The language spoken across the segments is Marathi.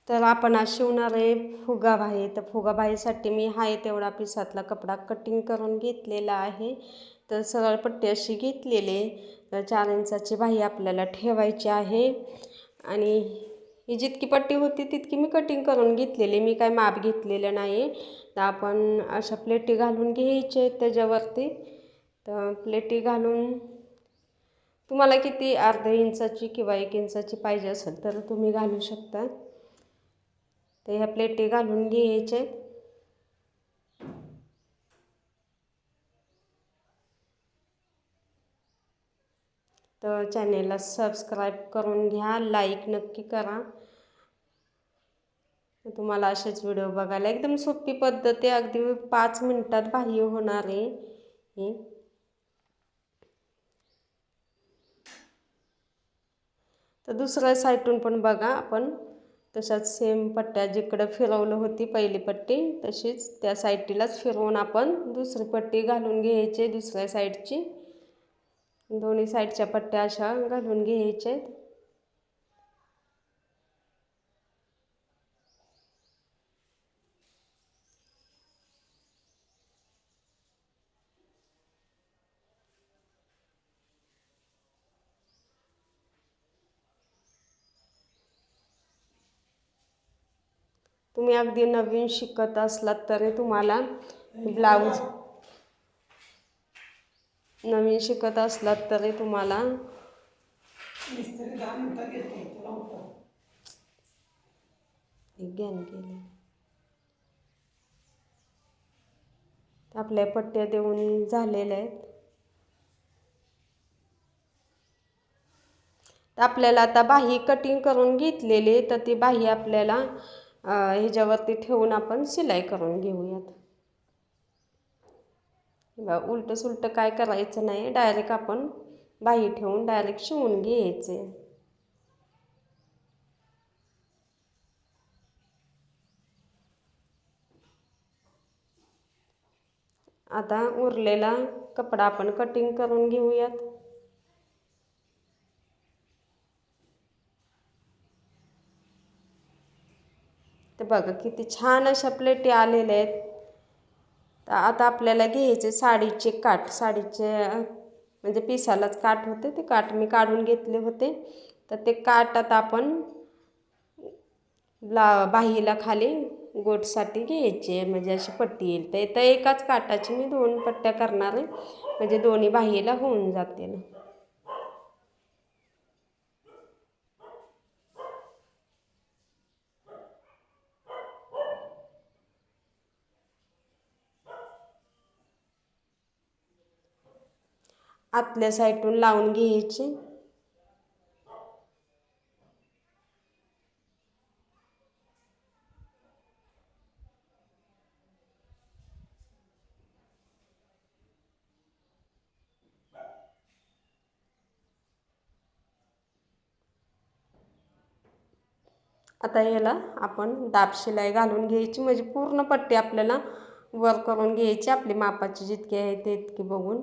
तर आपण आज शिवणार आहे फुगाबाई. तर फुगाबाईसाठी मी आहे तेवढा पिसातला कपडा कटिंग करून घेतलेला आहे. तर सरळ पट्टी अशी घेतलेली आहे. तर 4 इंचाची बाही आपल्याला ठेवायची आहे आणि ही जितकी पट्टी होती तितकी मी कटिंग करून घेतलेली. मी काय माप घेतलेलं नाही. तर आपण अशा प्लेटी घालून घ्यायचे त्याच्यावरती. तर प्लेटी घालून तुम्हाला किती अर्धा इंचाची किंवा 1 इंचाची पाहिजे असेल तर तुम्ही घालू शकता. तर ह्या प्लेटी घालून घ्यायचे. तर चॅनेलला सबस्क्राईब करून घ्या, लाईक नक्की करा. तुम्हाला असेच व्हिडिओ बघायला एकदम सोपी पद्धत आहे. अगदी 5 मिनिटात बाही होणार आहे ही. तर दुसऱ्या साईडून पण बघा आपण तशाच सेम पट्ट्या जिकडं फिरवलं होती पहिली पट्टी तशीच त्या साईडलाच फिरवून आपण दुसरी पट्टी घालून घ्यायची. दुसऱ्या साईडची दोन्ही साईडच्या पट्ट्या अशा घालून घ्यायच्या. तुम्ही अगदी नवीन शिकत असलात तरी तुम्हाला ब्लाऊज नवीन शिकत असलात तरी तुम्हाला ज्ञान केले. आपल्या पट्ट्या देऊन झालेल्या आहेत. आपल्याला आता बाही कटिंग करून घेतलेली तर ती बाही आपल्याला ह्याच्यावरती ठेवून आपण शिलाई करून घेऊयात. उलटं सुलटं काय करायचं नाही, डायरेक्ट आपण बाही ठेवून डायरेक्ट शिवून घ्यायचे. आता उरलेला कपडा आपण कटिंग करून घेऊयात. तर बघा किती छान अशा प्लेटी आलेल्या आहेत. तर आता आपल्याला घ्यायचे साडीचे काठ. साडीचे म्हणजे पिसालाच काठ होते ते काठ मी काढून घेतले होते. तर ते काठ आता आपण बाहीला खाली गोटसाठी घ्यायचे म्हणजे अशी पट्टी येईल. तर इथं एकाच काठाची मी 2 पट्ट्या करणार आहे म्हणजे दोन्ही बाहीला होऊन जातील. आतल्या साईडून लावून घ्यायची. आता याला आपण दाब शिलाई घालून घ्यायची म्हणजे पूर्ण पट्टी आपल्याला वर करून घ्यायची. आपली मापाची जितकी आहे तितकी बघून.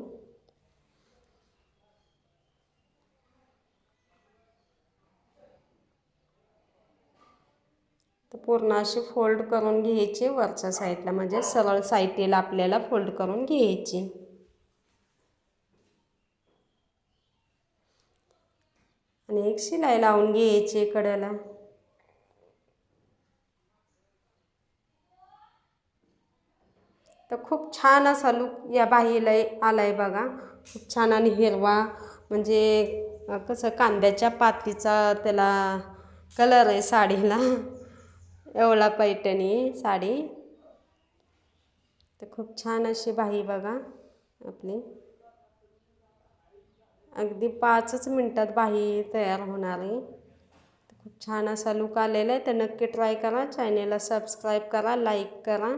तर पूर्ण अशी फोल्ड करून घ्यायची वरच्या साईडला म्हणजे सरळ साईडला आपल्याला फोल्ड करून घ्यायची. आणि एक शिलाई लावून घ्यायची कडेला. तर खूप छान असा लुक या बाहीला आलाय बघा. खूप छान आणि हिरवा म्हणजे कसं कांद्याच्या पातीचा त्याला कलर आहे साडीला. एवढा पैठणी साडी. तर खूप छान अशी बाही बघा आपली. अगदी 5च मिनिटात बाही तयार होणार आहे. खूप छान असा लुक आलेला आहे. तर नक्की ट्राय करा. चॅनेलला सबस्क्राईब करा, लाईक करा.